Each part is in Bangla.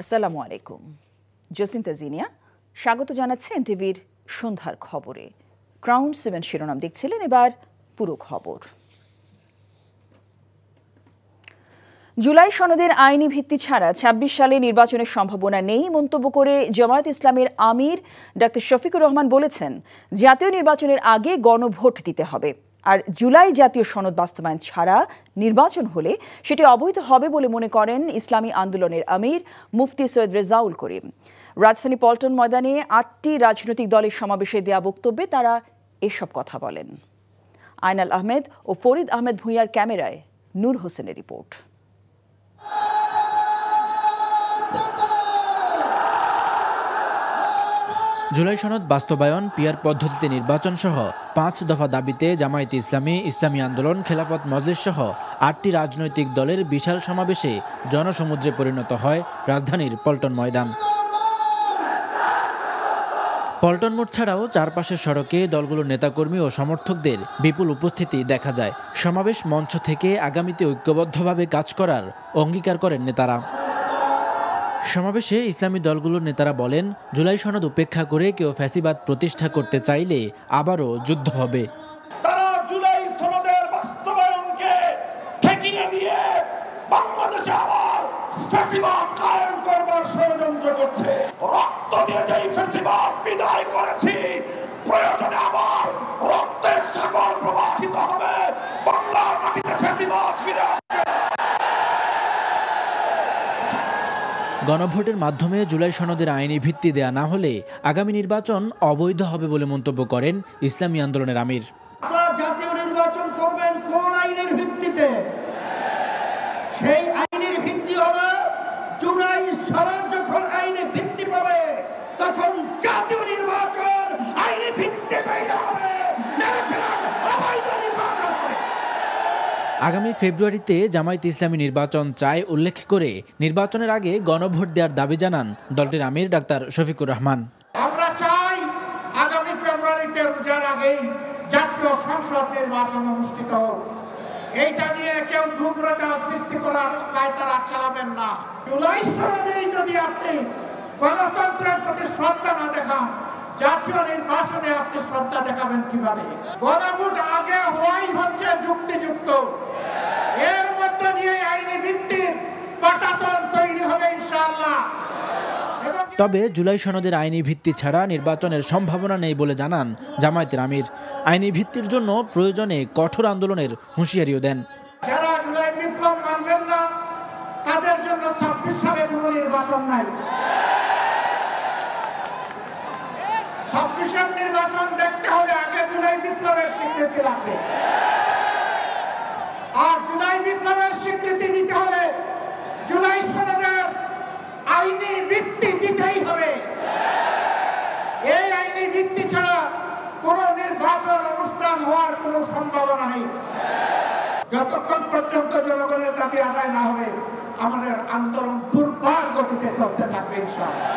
আসসালামু আলাইকুম। জসিন্তা জিনিয়া স্বাগত জানাচ্ছে এনটিভির সন্ধ্যার খবরে। ক্রাউন 7 শিরোনাম দেখছিলেন, এবার পুরো খবর। জুলাই সনদের আইনি ভিত্তি ছাড়া ২৬ সালে নির্বাচনের সম্ভাবনা নেই মন্তব্য করে জামায়াত ইসলামের আমির ডক্টর শফিকুর রহমান বলেছেন, জাতীয় নির্বাচনের আগে গণভোট দিতে হবে, আর জুলাই জাতীয় সনদ বাস্তবায়ন ছাড়া নির্বাচন হলে সেটি অবৈধ হবে বলে মনে করেন ইসলামী আন্দোলনের আমির মুফতি সৈয়দ রেজাউল করিম। রাজধানী পল্টন ময়দানে ৮টি রাজনৈতিক দলের সমাবেশে দেয়া বক্তব্যে তারা এসব কথা বলেন। আয়নাল আহমেদ ও ফরিদ আহমেদ ভূঁইয়ার ক্যামেরায় নূর হোসেনের রিপোর্ট। জুলাই সনদ বাস্তবায়ন, পিয়ার পদ্ধতিতে নির্বাচন সহ ৫ দফা দাবিতে জামায়াতে ইসলামী, ইসলামী আন্দোলন, খেলাফত মজলিস সহ ৮টি রাজনৈতিক দলের বিশাল সমাবেশে জনসমুদ্রে পরিণত হয় রাজধানীর পল্টন ময়দান। পল্টন মোড় ছাড়াও চারপাশের সড়কে দলগুলোর নেতাকর্মী ও সমর্থকদের বিপুল উপস্থিতি দেখা যায়। সমাবেশ মঞ্চ থেকে আগামীতে ঐক্যবদ্ধভাবে কাজ করার অঙ্গীকার করেন নেতারা। সমাবেশে ইসলামী দলগুলোর নেতারা বলেন, জুলাই সনদ উপেক্ষা করে কেউ ফ্যাসিবাদ প্রতিষ্ঠা করতে চাইলে আবারও যুদ্ধ হবে। তারা জুলাই সনদের বাস্তবায়নকে ঠেকিয়ে দিয়ে বাংলাদেশে আবার ফ্যাসিবাদ কায়েম করবার ষড়যন্ত্র করছে। রক্ত দিয়ে যেই ফ্যাসিবাদ বিদায় করেছি, প্রয়োজনে আবার রক্তের সাগর প্রবাহিত হবে, বাংলার মাটিতে ফ্যাসিবাদ ফিরে আসবে। গণভোটের মাধ্যমে জুলাই সনদের আইনি ভিত্তি দেয়া না হলে আগামী নির্বাচন অবৈধ হবে বলে মন্তব্য করেন ইসলামী আন্দোলনের আমির। আপনারা জাতীয় নির্বাচন করবেন কোন আইনের ভিত্তিতে? সেই আইনের ভিত্তি হলো জুলাই সনদ যখন আইনে ভিত্তি পাবে তখন জাতীয় নির্বাচন আইনি ভিত্তিতে হবে, অবৈধ নির্বাচন হবে। আগামী ফেব্রুয়ারিতে জামায়াতে ইসলামী নির্বাচন চায় উল্লেখ করে নির্বাচনের আগে গণভোট দেওয়ার দাবি জানান দলটির আমির ডাক্তার শফিকুর রহমান। আমরা চাই আগামী ফেব্রুয়ারিতে রোজার আগেই জাতীয় সংসদ নির্বাচন অনুষ্ঠিত হোক। এইটা নিয়ে কেউ ধূম্রজাল সৃষ্টি করার পায়তারা চালাবেন না। জুলাই সনদেই যদি আপনি গণতন্ত্রের প্রতি শ্রদ্ধা না দেখান, জাতীয় নির্বাচনে আপনি শ্রদ্ধা দেখাবেন কিভাবে? গণভোট আগে হওয়াই হচ্ছে যুক্তিযুক্ত। এর মধ্যে দিয়ে আইনি ভিত্তির পাটাতন তৈরি হবে ইনশাআল্লাহ। তবে জুলাই সনদের আইনি ভিত্তি ছাড়া নির্বাচনের সম্ভাবনা নেই বলে জানান জামায়াতের আমির। আইনি ভিত্তির জন্য প্রয়োজনে কঠোর আন্দোলনের হুঁশিয়ারিও দেন। যারা জুলাই বিপ্লব মানবেন না তাদের জন্য ২৬ সালে কোনো নির্বাচন নাই। ২৬ নির্বাচন দেখতে হলে আগে জুলাই বিপ্লবের স্বীকৃতি লাগবে, আর জুলাই বিপ্লবের স্বীকৃতি দিতে হলে জুলাই সনদের আইনি ভিত্তি দিতেই হবে। এই আইনি ভিত্তি ছাড়া কোন নির্বাচন অনুষ্ঠান হওয়ার কোনো সম্ভাবনা নেই। যতক্ষণ পর্যন্ত জনগণের দাবি আদায় না হবে আমাদের আন্দোলন দুর্বার গতিতে চলতে থাকবে ইনশাআল্লাহ।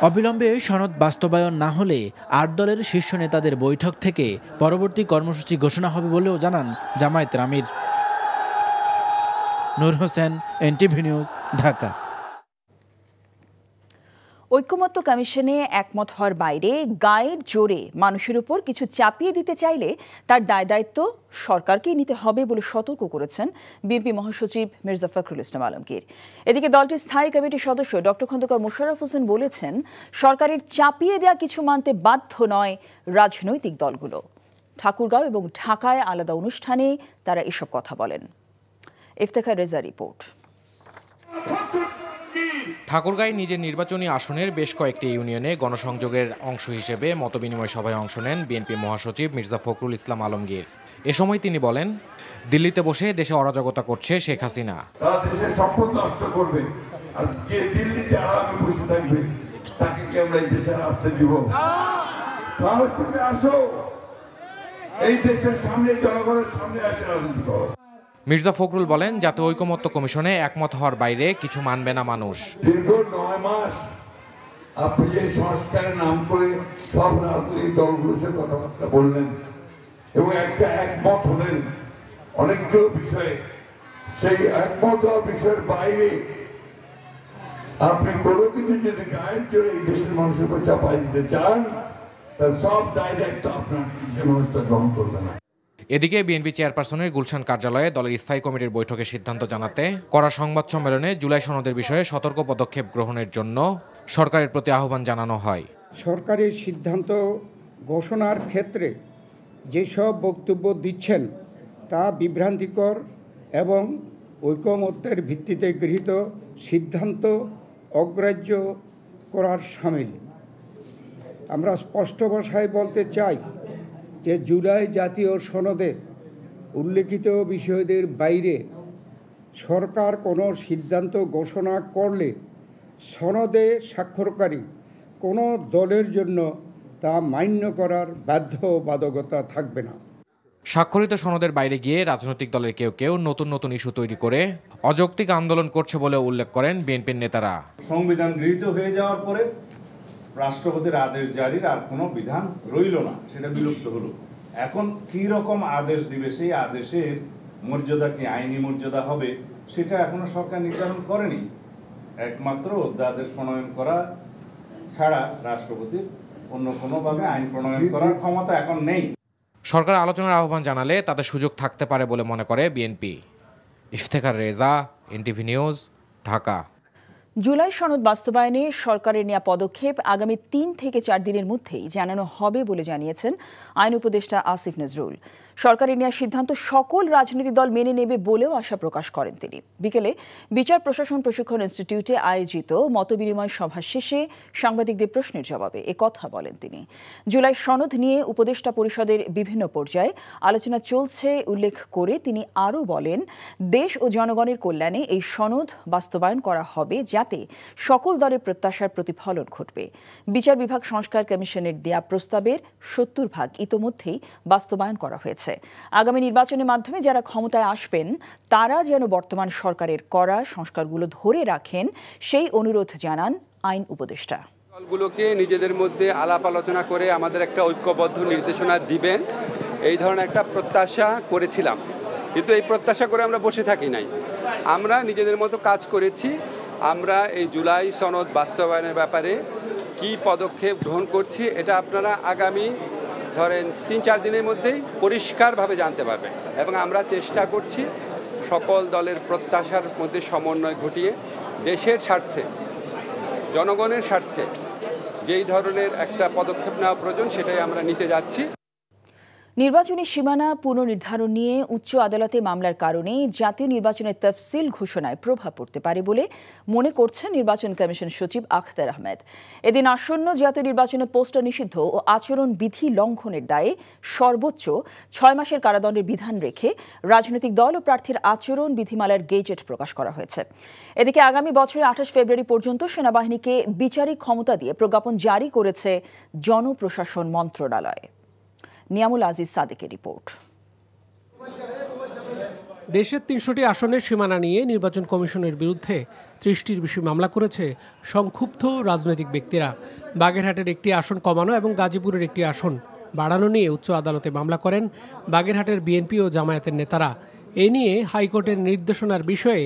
অবিলম্বে সনদ বাস্তবায়ন না হলে ৮ দলের শীর্ষ নেতাদের বৈঠক থেকে পরবর্তী কর্মসূচি ঘোষণা হবে বলেও জানান জামায়াতের আমির। নূর হোসেন, এনটিভি নিউজ, ঢাকা। ঐকমত্য কমিশনে একমত হওয়ার বাইরে গায়ের জোরে মানুষের উপর কিছু চাপিয়ে দিতে চাইলে তার দায় দায়িত্ব সরকারকেই নিতে হবে বলে সতর্ক করেছেন বিএনপি মহাসচিব মির্জা ফখরুল ইসলাম আলমগীর। এদিকে দলটির স্থায়ী কমিটির সদস্য ডক্টর খন্দকার মোশাররফ হোসেন বলেছেন, সরকারের চাপিয়ে দেয়া কিছু মানতে বাধ্য নয় রাজনৈতিক দলগুলো। ঠাকুরগাঁও এবং ঢাকায় আলাদা অনুষ্ঠানে তারা এসব কথা বলেন। ইফতেখার রেজা রিপোর্ট। ঠাকুরগাঁয় নিজের নির্বাচনী আসনের বেশ কয়েকটি ইউনিয়নে গণসংযোগের অংশ হিসেবে মতবিনিময় সভায় অংশ নেন বিএনপি মহাসচিব মির্জা ফখরুল ইসলাম আলমগীর। এ সময় তিনি বলেন, দিল্লিতে বসে দেশে অরাজকতা করছে শেখ হাসিনা। দেশের সম্পদ নষ্ট করবে আর দিল্লিতে আরামে বসে থাকবে, তাকে কি আমরা এই দেশে আসতে দিব? সাহস তুমি আসো, এই দেশের সামনে, জনগণের সামনে আসে রাজনীতি করো। মির্জা ফখরুল বলেন, জাতীয় ঐকমত্য কমিশনে একমত হওয়ার বাইরে কিছু মানবে না মানুষ। দীর্ঘ ৯ মাস আপনি যে সংস্কারের নাম করে সব রাজনৈতিক দলগুলোর সাথে কথাবার্তা বললেন এবং একটা একমত হলেন অনেকগুলো বিষয়ে, সেই একমত হওয়ার বিষয়ের বাইরে আপনি কোনো কিছু যদি গায়েব করে এই দেশের মানুষের উপর চাপাই দিতে চান, তার সব দায় দায়িত্ব আপনার দেশের মানুষটা গ্রহণ করবে না। এদিকে বিএনপি চেয়ারপারসনের গুলশান কার্যালয়ে দলের স্থায়ী কমিটির বৈঠকে সিদ্ধান্ত জানাতে করা সংবাদ সম্মেলনে জুলাই সনদের বিষয়ে সতর্ক পদক্ষেপ গ্রহণের জন্য সরকারের প্রতি আহ্বান জানানো হয়। সরকারের সিদ্ধান্ত ঘোষণার ক্ষেত্রে যেসব বক্তব্য দিচ্ছেন তা বিভ্রান্তিকর এবং ঐকমত্যের ভিত্তিতে গৃহীত সিদ্ধান্ত অগ্রাহ্য করার শামিল। আমরা স্পষ্ট ভাষায় বলতে চাই যে জুলাই জাতীয় সনদে উল্লেখিত বিষয়দের বাইরে সরকার কোনো সিদ্ধান্ত ঘোষণা করলে সনদে স্বাক্ষরকারী কোনো দলের জন্য তা মান্য করার বাধ্যবাধকতা থাকবে না। স্বাক্ষরিত সনদের বাইরে গিয়ে রাজনৈতিক দলের কেউ কেউ নতুন নতুন ইস্যু তৈরি করে অযৌক্তিক আন্দোলন করছে বলে উল্লেখ করেন বিএনপির নেতারা। সংবিধান গৃহীত হয়ে যাওয়ার পরে রাষ্ট্রপতির আদেশ জারির আর কোনো বিধান রইল না, সেটা বিলুপ্ত হলো। এখন কি রকম আদেশ দিবে, সেই আদেশের মর্যাদা কি আইনি মর্যাদা হবে সেটা এখনো সরকার নির্ধারণ করেনি। একমাত্র অধ্যাদেশ প্রণয়ন করা ছাড়া রাষ্ট্রপতির অন্য কোনোভাবে আইন প্রণয়ন করার ক্ষমতা এখন নেই। সরকার আলোচনার আহ্বান জানালে তাতে সুযোগ থাকতে পারে বলে মনে করে BNP. Iftekhar Reza, NTV news, Dhaka. July সনদ বাস্তবায়নে সরকারের নেওয়া পদক্ষেপ আগামী 3 থেকে 4 দিনের মধ্যেই জানানো হবে বলে জানিয়েছেন আইন উপদেষ্টা আসিফ নজরুল। সরকারের নেওয়া সিদ্ধান্ত সকল রাজনৈতিক দল মেনে নেবে বলেও আশা প্রকাশ করেন তিনি। বিকেলে বিচার প্রশাসন প্রশিক্ষণ ইনস্টিটিউটে আয়োজিত মতবিনিময় সভা শেষে সাংবাদিকদের প্রশ্নের জবাবে একথা বলেন তিনি। জুলাই সনদ নিয়ে উপদেষ্টা পরিষদের বিভিন্ন পর্যায়ে আলোচনা চলছে উল্লেখ করে তিনি আরও বলেন, দেশ ও জনগণের কল্যাণে এই সনদ বাস্তবায়ন করা হবে যাতে সকল দলের প্রত্যাশার প্রতিফলন ঘটবে। বিচার বিভাগ সংস্কার কমিশনের দেয়া প্রস্তাবের 70% ইতোমধ্যেই বাস্তবায়ন করা হয়েছে। আগামী নির্বাচনের মাধ্যমে যারা ক্ষমতায় আসবেন তারা যেন বর্তমান সরকারের করা সংস্কারগুলো ধরে রাখেন সেই অনুরোধ জানান আইন উপদেষ্টা। দলগুলোকে নিজেদের মধ্যে আলাপ আলোচনা করে আমাদের একটা ঐক্যবদ্ধ নির্দেশনা দিবেন, এই ধরনের একটা প্রত্যাশা করেছিলাম। কিন্তু এই প্রত্যাশা করে আমরা বসে থাকি নাই, আমরা নিজেদের মতো কাজ করেছি। আমরা এই জুলাই সনদ বাস্তবায়নের ব্যাপারে কি পদক্ষেপ গ্রহণ করছি এটা আপনারা আগামী ধরেন 3-4 দিনের মধ্যেই পরিষ্কারভাবে জানতে পারবেন। এবং আমরা চেষ্টা করছি সকল দলের প্রত্যাশার মধ্যে সমন্বয় ঘটিয়ে দেশের স্বার্থে, জনগণের স্বার্থে যেই ধরনের একটা পদক্ষেপ নেওয়া প্রয়োজন সেটাই আমরা নিতে যাচ্ছি। নির্বাচনী সীমানা পুনর্নির্ধারণ নিয়ে উচ্চ আদালতে মামলার কারণে জাতীয় নির্বাচনের তফসিল ঘোষণায় প্রভাব পড়তে পারে বলে মনে করছেন নির্বাচন কমিশন সচিব আখতার আহমেদ। এদিন আসন্ন জাতীয় নির্বাচনে পোস্টার নিষিদ্ধ ও আচরণ বিধি লঙ্ঘনের দায়ে সর্বোচ্চ 6 মাসের কারাদণ্ডের বিধান রেখে রাজনৈতিক দল ও প্রার্থীর আচরণ বিধিমালার গেজেট প্রকাশ করা হয়েছে। এদিকে আগামী বছরের 28 ফেব্রুয়ারি পর্যন্ত সেনাবাহিনীকে বিচারিক ক্ষমতা দিয়ে প্রজ্ঞাপন জারি করেছে জনপ্রশাসন মন্ত্রণালয়। নিয়ামুল আজিজ সাদেকের রিপোর্ট। দেশের 300টি আসনের সীমানা নিয়ে নির্বাচন কমিশনের বিরুদ্ধে 30টির বেশি মামলা করেছে সংক্ষুব্ধ রাজনৈতিক ব্যক্তিরা। বাগেরহাটের একটি আসন কমানো এবং গাজীপুরের একটি আসন বাড়ানো নিয়ে উচ্চ আদালতে মামলা করেন বাগেরহাটের বিএনপি ও জামায়াতের নেতারা। এ নিয়ে হাইকোর্টের নির্দেশনার বিষয়ে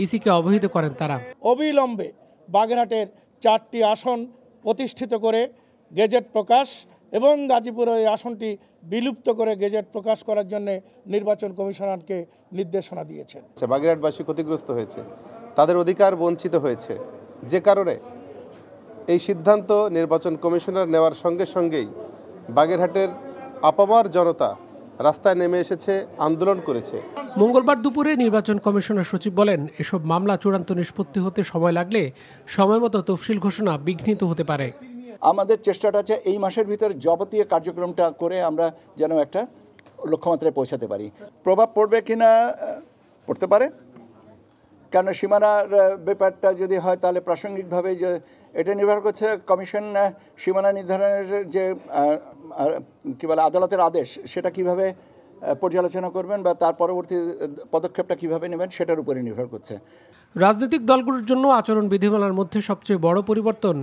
ইসিকে অবহিত করেন তারা। অবিলম্বে বাগেরহাটের 4টি আসন প্রতিষ্ঠিত করে গেজেট প্রকাশ এবং গাজীপুরের আসনটি বিলুপ্ত করে গেজেট প্রকাশ করার জন্য নির্বাচন কমিশনারকে নির্দেশনা দিয়েছেন। বাগেরহাটবাসী ক্ষতিগ্রস্ত হয়েছে, তাদের অধিকার বঞ্চিত হয়েছে, যে কারণে এই সিদ্ধান্ত নির্বাচন কমিশনার নেওয়ার সঙ্গে সঙ্গেই বাগেরহাটের আপামর জনতা রাস্তায় নেমে এসেছে, আন্দোলন করেছে। মঙ্গলবার দুপুরে নির্বাচন কমিশনার সচিব বলেন, এসব মামলা চূড়ান্ত নিষ্পত্তি হতে সময় লাগলে সময়মতো তফসিল ঘোষণা বিঘ্নিত হতে পারে। আমাদের চেষ্টাটা আছে এই মাসের ভিতরে যাবতীয় কার্যক্রমটা করে আমরা যেন একটা লক্ষ্যমাত্রায় পৌঁছাতে পারি। প্রভাব পড়বে কিনা পড়তে পারে, কেন সীমানার ব্যাপারটা যদি হয় তাহলে প্রাসঙ্গিকভাবে যে এটা নির্ভর করছে কমিশন সীমানা নির্ধারণের যে কী বলে আদালতের আদেশ সেটা কিভাবে পর্যালোচনা করবেন বা তার পরবর্তী পদক্ষেপটা কিভাবে নেবেন সেটার উপরে নির্ভর করছে। রাজনৈতিক দলগুলোর জন্য আচরণ বিধিমালার মধ্যে সবচেয়ে বড় পরিবর্তন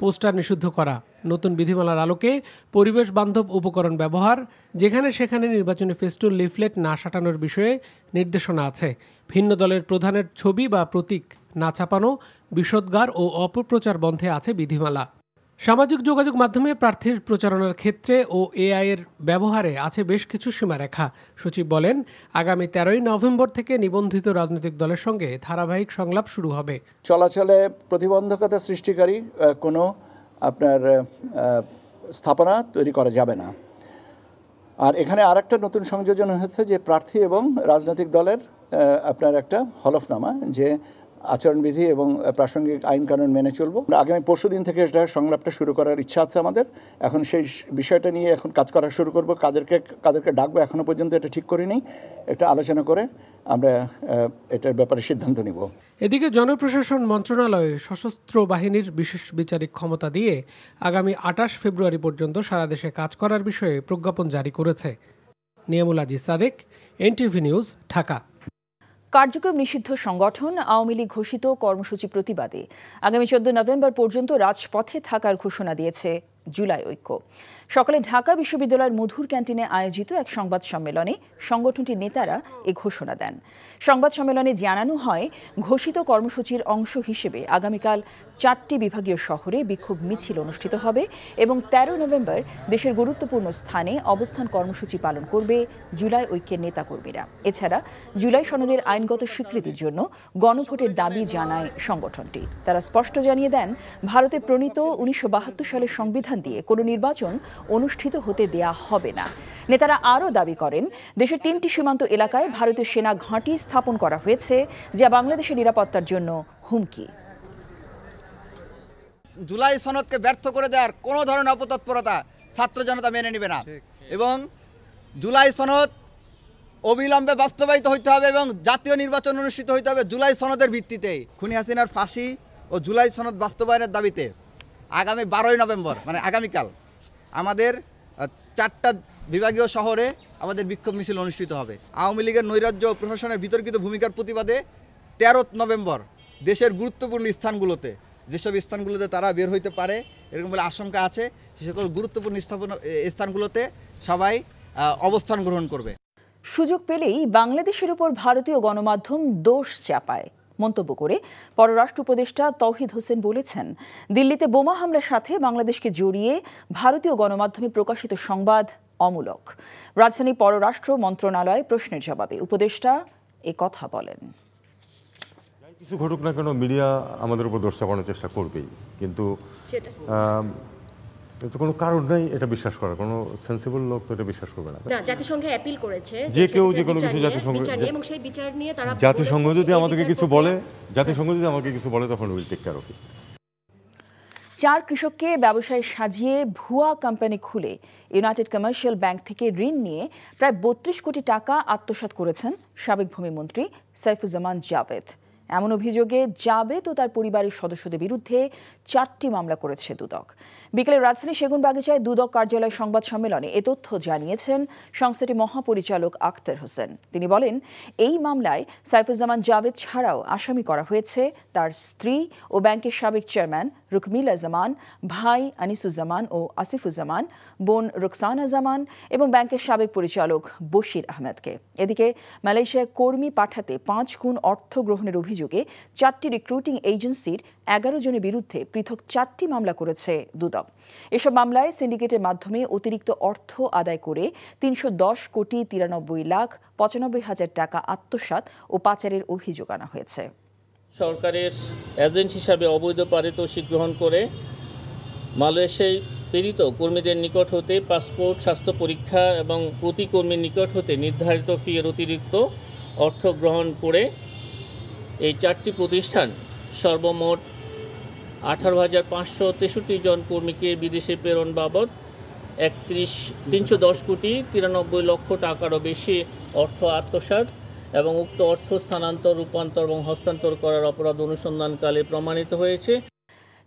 পোস্টার নিষিদ্ধ করা, নতুন বিধিমালার আলোকে পরিবেশ বান্ধব উপকরণ ব্যবহার, যেখানে সেখানে নির্বাচনী ফেস্টুন লিফলেট না সাঁটানোর বিষয়ে নির্দেশনা আছে। ভিন্ন দলের প্রধানের ছবি বা প্রতীক না ছাপানো, বিষোদ্গার ও অপপ্রচার বন্ধে আছে বিধিমালা। সামাজিক যোগাযোগ মাধ্যমে প্রার্থীর প্রচারণার ক্ষেত্রে ও এআই এর ব্যবহারে আছে বেশ কিছু সীমারেখা। সচিব বলেন, আগামী 13ই নভেম্বর থেকে নিবন্ধিত রাজনৈতিক দলের সঙ্গে ধারাবাহিক সংলাপ শুরু হবে। চলাচলে প্রতিবন্ধকতা সৃষ্টিকারী কোনো আপনার স্থাপনা তৈরি করা যাবে না। আর এখানে আরেকটা নতুন সংযোজন হয়েছে যে প্রার্থী এবং রাজনৈতিক দলের আপনার একটা হলফনামা যে আচরণবিধি এবং প্রাসঙ্গিক আইন কানুন মেনে চলবো। আগামী পরশুদিন থেকে এটা সংলাপটা শুরু করার ইচ্ছা আছে আমাদের। এখন সেই বিষয়টা নিয়ে এখন কাজ করা শুরু করব। কাদেরকে ডাকবো এখনো পর্যন্ত এটা ঠিক করিনি। একটা আলোচনা করে আমরা এটার ব্যাপারে সিদ্ধান্ত নিব। এদিকে জনপ্রশাসন মন্ত্রণালয়ে সশস্ত্র বাহিনীর বিশেষ বিচারিক ক্ষমতা দিয়ে আগামী 28 ফেব্রুয়ারি পর্যন্ত সারা দেশে কাজ করার বিষয়ে প্রজ্ঞাপন জারি করেছে। Niamul Aziz Sadek, NTV news, Dhaka. কার্যক্রম নিষিদ্ধ সংগঠন আওয়ামী লীগ ঘোষিত কর্মসূচি প্রতিবাদে আগামী 14 নভেম্বর পর্যন্ত রাজপথে থাকার ঘোষণা দিয়েছে জুলাই ঐক্য। সকালে ঢাকা বিশ্ববিদ্যালয়ের মধুর ক্যান্টিনে আয়োজিত এক সংবাদ সম্মেলনে সংগঠনটির নেতারা এ ঘোষণা দেন। সংবাদ সম্মেলনে জানানো হয়, ঘোষিত কর্মসূচির অংশ হিসেবে আগামীকাল 4টি বিভাগীয় শহরে বিক্ষোভ মিছিল অনুষ্ঠিত হবে এবং 13 নভেম্বর দেশের গুরুত্বপূর্ণ স্থানে অবস্থান কর্মসূচি পালন করবে জুলাই ঐক্যের নেতাকর্মীরা। এছাড়া জুলাই সনদের আইনগত স্বীকৃতির জন্য গণভোটের দাবি জানায় সংগঠনটি। তারা স্পষ্ট জানিয়ে দেন, ভারতে প্রণীত 1972 সালের সংবিধান দিয়ে কোনো নির্বাচন অনুষ্ঠিত হতে দেয়া হবে না। নেতারা আরও দাবি করেন, দেশের 3টি সীমান্ত এলাকায় ভারতীয় সেনা ঘাঁটি স্থাপন করা হয়েছে, যা বাংলাদেশের নিরাপত্তার জন্য হুমকি। জুলাই সনদকে ব্যর্থ করে দেওয়ার কোনো ধরনের অপতৎপরতা ছাত্র জনতা মেনে নেবে না এবং জুলাই সনদ অবিলম্বে বাস্তবায়িত হইতে হবে এবং জাতীয় নির্বাচন অনুষ্ঠিত হইতে হবে জুলাই সনদের ভিত্তিতে। খুনি হাসিনার ফাঁসি ও জুলাই সনদ বাস্তবায়নের দাবিতে আগামী 12ই নভেম্বর মানে আগামীকাল আমাদের 4টা বিভাগীয় শহরে আমাদের বিক্ষোভ মিছিল অনুষ্ঠিত হবে। আওয়ামী লীগের নৈরাজ্য ও প্রশাসনের বিতর্কিত ভূমিকার প্রতিবাদে 13 নভেম্বর দেশের গুরুত্বপূর্ণ স্থানগুলোতে, যেসব স্থানগুলোতে তারা বের হইতে পারে এরকম বলে আশঙ্কা আছে, সে সকল গুরুত্বপূর্ণ স্থানগুলোতে সবাই অবস্থান গ্রহণ করবে। সুযোগ পেলেই বাংলাদেশের উপর ভারতীয় গণমাধ্যম দোষ চাপায় মন্তব্য করে পররাষ্ট্র উপদেষ্টা তৌহিদ হোসেন বলেছেন, দিল্লিতে বোমা হামলার সাথে বাংলাদেশকে জড়িয়ে ভারতীয় গণমাধ্যমে প্রকাশিত সংবাদ অমূলক। রাজধানী পররাষ্ট্র মন্ত্রণালয় প্রশ্নের জবাবে উপদেষ্টা এ কথা বলেন। কিছু ঘটুক না কেন মিডিয়া আমাদের উপর দোষ চাপানোর চেষ্টা করবেই, কিন্তু কোনো কারণ নেই এটা বিশ্বাস করার। কোনো সেন্সিবল লোক তো এটা বিশ্বাস করবে না। জাতিসংঘে অ্যাপিল করেছে যে কেউ যে কোনো কিছু এবং সেই বিচার নিয়ে তারা জাতিসংঘ যদি আমাদেরকে কিছু বলে, জাতিসংঘ যদি আমাকে কিছু বলে তখন will take care of it. 4 কৃষককে ব্যবসায় সাজিয়ে ভুয়া কোম্পানি খুলে ইউনাইটেড কমার্শিয়াল ব্যাংক থেকে ঋণ নিয়ে প্রায় 32 কোটি টাকা আত্মসাৎ করেছেন সাবেক ভূমিমন্ত্রী সাইফুজ্জামান জাভেদ। এমন অভিযোগে জাভেদ ও তার পরিবারের সদস্যদের বিরুদ্ধে 4টি মামলা করেছে দুদক। বিকেলে রাজধানী সেগুনবাগিচায় দুদক কার্যালয় সংবাদ সম্মেলনে এ তথ্য জানিয়েছেন সংস্থাটির মহাপরিচালক আখতার হোসেন। তিনি বলেন, এই মামলায় সাইফুজ্জামান জাভেদ ছাড়াও আসামি করা হয়েছে তার স্ত্রী ও ব্যাংকের সাবেক চেয়ারম্যান রুকমিলা জামান, ভাই আনিসুজ্জামান ও আসিফুজ্জামান, বোন রুকসানা জামান এবং ব্যাংকের সাবেক পরিচালক বশির আহমেদকে। এদিকে মালয়েশিয়ায় কর্মী পাঠাতে 5 গুণ অর্থ গ্রহণের অভিযোগে 4টি রিক্রুটিং এজেন্সির 11 জনের বিরুদ্ধে পৃথক 4টি মামলা করেছে দুদক। এসব মামলায় সিন্ডিকেটের মাধ্যমে অতিরিক্ত অর্থ আদায় করে 310 কোটি 93 লাখ 95 হাজার টাকা আত্মসাৎ ও পাচারের অভিযোগ আনা হয়েছে। সরকারের এজেন্ট হিসাবে অবৈধ পারিতোষিক গ্রহণ করে মালয়েশিয়ায় প্রেরিত কর্মীদের নিকট হতে পাসপোর্ট, স্বাস্থ্য পরীক্ষা এবং প্রতি কর্মীর নিকট হতে নির্ধারিত ফি এর অতিরিক্ত অর্থ গ্রহণ করে এই 4টি প্রতিষ্ঠান সর্বমোট 18,563 জন কর্মীকে বিদেশে প্রেরণ বাবদ 310 কোটি 93 লক্ষ টাকারও বেশি অর্থ আত্মসাৎ এবং উক্ত অর্থ স্থানান্তর, রূপান্তর এবং হস্তান্তর করার অপরাধ অনুসন্ধানকালে প্রমাণিত হয়েছে।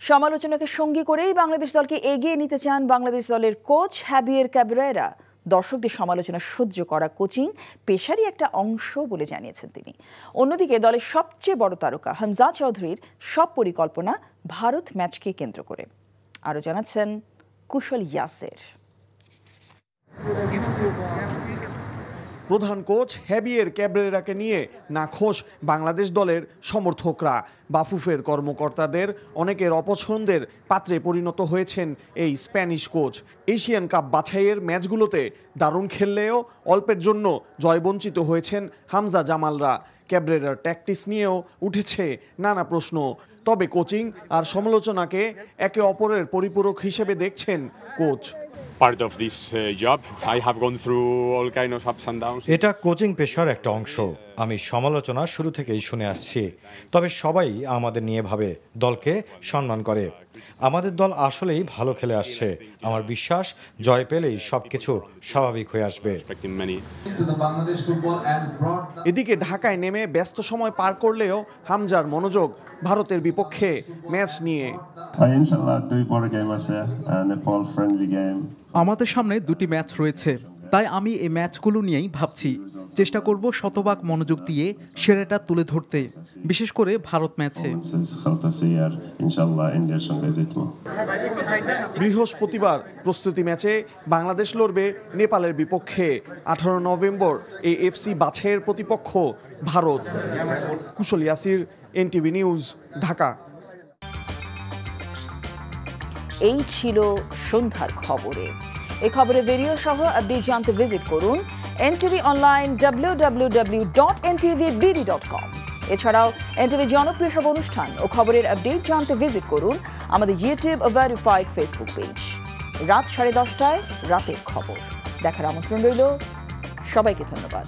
সমালোচনাকে সঙ্গী করেই বাংলাদেশ দলকে এগিয়ে নিতে চান বাংলাদেশ দলের কোচ হাবিয়ের ক্যাবরেরা। দর্শকদের সমালোচনা সহ্য করা কোচিং পেশারই একটা অংশ বলে জানিয়েছেন তিনি। অন্যদিকে দলের সবচেয়ে বড় তারকা হামজা চৌধুরীর সব পরিকল্পনা ভারত ম্যাচকে কেন্দ্র করে। আরও জানাচ্ছেন কুশল ইয়াসের। প্রধান কোচ হেভিয়ের ক্যাব্রেরাকে নিয়ে নাখোশ বাংলাদেশ দলের সমর্থকরা। বাফুফের কর্মকর্তাদের অনেকের অপছন্দের পাত্রে পরিণত হয়েছেন এই স্প্যানিশ কোচ। এশিয়ান কাপ বাছাইয়ের ম্যাচগুলোতে দারুণ খেললেও অল্পের জন্য জয়বঞ্চিত হয়েছেন হামজা জামালরা। ক্যাব্রেরার ট্যাকটিক্স নিয়েও উঠেছে নানা প্রশ্ন। তবে কোচিং আর সমালোচনাকে একে অপরের পরিপূরক হিসেবে দেখছেন coach. Part of this job, I have gone through all kind of ups and downs. এটা কোচিং পেশার একটা অংশ। আমি সমালোচনা শুরু থেকেই শুনে আসছি, তবে সবাই আমাদের নিয়ে ভাবে, দলকে সম্মান করে। আমাদের দল আসলেই ভালো খেলে আসছে। আমার বিশ্বাস জয় পেলেই সবকিছু স্বাভাবিক হয়ে আসবে। এদিকে ঢাকায় নেমে ব্যস্ত সময় পার করলেও হামজার মনোযোগ ভারতের বিপক্ষে ম্যাচ নিয়ে। আমাদের সামনে দুটি ম্যাচ রয়েছে, তাই আমি এই ম্যাচগুলো নিয়েই ভাবছি। চেষ্টা করব শতভাগ মনোযোগ দিয়ে সেরাটা তুলে ধরতে, বিশেষ করে ভারত ম্যাচে। বৃহস্পতিবার প্রস্তুতি ম্যাচে বাংলাদেশ লড়বে নেপালের বিপক্ষে। 18 নভেম্বর এই এফসি বাছাইয়ের প্রতিপক্ষ ভারত। কুশল ইয়াসির, NTV নিউজ, ঢাকা। এই ছিল সন্ধ্যার খবরে। এই খবরের ভিডিও সহ আপডেট জানতে ভিজিট করুন NTV অনলাইন www.ntvbd.com। এছাড়াও NTV জনপ্রিয় সব অনুষ্ঠান ও খবরের আপডেট জানতে ভিজিট করুন আমাদের ইউটিউব ও ভেরিফাইড ফেসবুক পেজ। রাত 10:30টায় রাতের খবর দেখার আমন্ত্রণ রইল। সবাইকে ধন্যবাদ।